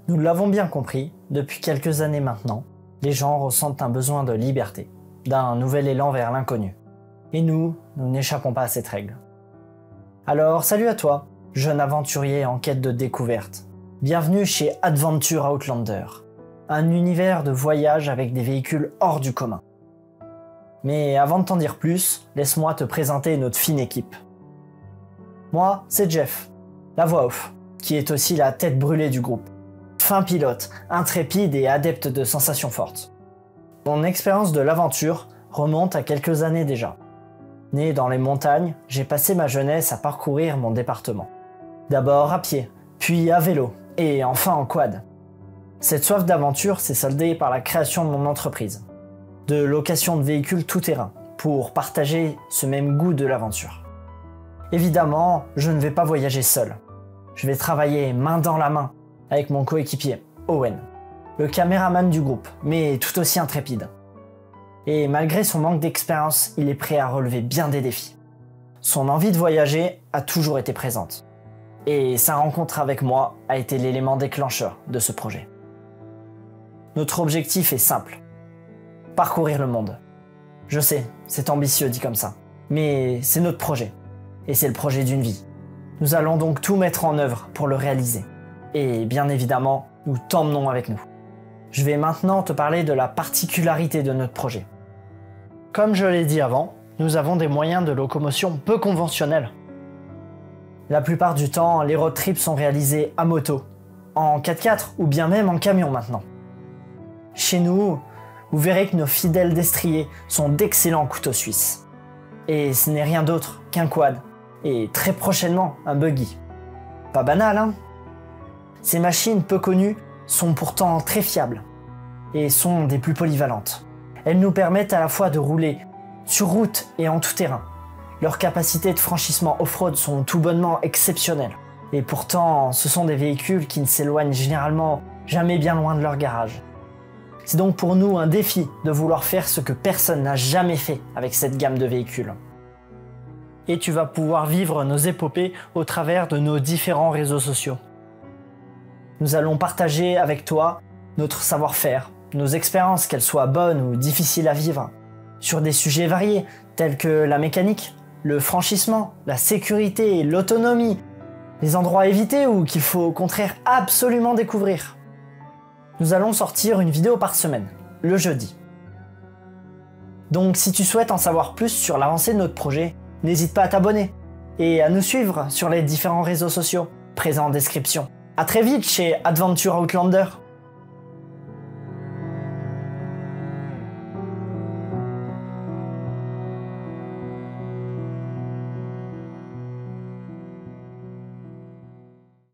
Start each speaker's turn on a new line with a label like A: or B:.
A: Nous l'avons bien compris, depuis quelques années maintenant, les gens ressentent un besoin de liberté, d'un nouvel élan vers l'inconnu. Et nous n'échappons pas à cette règle. Alors salut à toi, jeune aventurier en quête de découverte. Bienvenue chez Adventure Outlander, un univers de voyage avec des véhicules hors du commun. Mais avant de t'en dire plus, laisse-moi te présenter notre fine équipe. Moi, c'est Jeff, la voix off, qui est aussi la tête brûlée du groupe. Fin pilote, intrépide et adepte de sensations fortes. Mon expérience de l'aventure remonte à quelques années déjà. Né dans les montagnes, j'ai passé ma jeunesse à parcourir mon département. D'abord à pied, puis à vélo, et enfin en quad. Cette soif d'aventure s'est soldée par la création de mon entreprise, de location de véhicules tout-terrain, pour partager ce même goût de l'aventure. Évidemment, je ne vais pas voyager seul. Je vais travailler main dans la main avec mon coéquipier, Owen, le caméraman du groupe, mais tout aussi intrépide. Et malgré son manque d'expérience, il est prêt à relever bien des défis. Son envie de voyager a toujours été présente. Et sa rencontre avec moi a été l'élément déclencheur de ce projet. Notre objectif est simple. Parcourir le monde. Je sais, c'est ambitieux dit comme ça, mais c'est notre projet. Et c'est le projet d'une vie. Nous allons donc tout mettre en œuvre pour le réaliser. Et bien évidemment, nous t'emmenons avec nous. Je vais maintenant te parler de la particularité de notre projet. Comme je l'ai dit avant, nous avons des moyens de locomotion peu conventionnels. La plupart du temps, les road trips sont réalisés à moto, en 4x4 ou bien même en camion maintenant. Chez nous, vous verrez que nos fidèles destriers sont d'excellents couteaux suisses. Et ce n'est rien d'autre qu'un quad, et très prochainement un buggy. Pas banal, hein? Ces machines peu connues sont pourtant très fiables, et sont des plus polyvalentes. Elles nous permettent à la fois de rouler sur route et en tout terrain. Leurs capacités de franchissement off-road sont tout bonnement exceptionnelles. Et pourtant, ce sont des véhicules qui ne s'éloignent généralement jamais bien loin de leur garage. C'est donc pour nous un défi de vouloir faire ce que personne n'a jamais fait avec cette gamme de véhicules. Et tu vas pouvoir vivre nos épopées au travers de nos différents réseaux sociaux. Nous allons partager avec toi notre savoir-faire, nos expériences, qu'elles soient bonnes ou difficiles à vivre, sur des sujets variés tels que la mécanique, le franchissement, la sécurité et l'autonomie, les endroits à éviter ou qu'il faut au contraire absolument découvrir. Nous allons sortir une vidéo par semaine, le jeudi. Donc si tu souhaites en savoir plus sur l'avancée de notre projet, n'hésite pas à t'abonner et à nous suivre sur les différents réseaux sociaux présents en description. À très vite chez Adventure Outlander.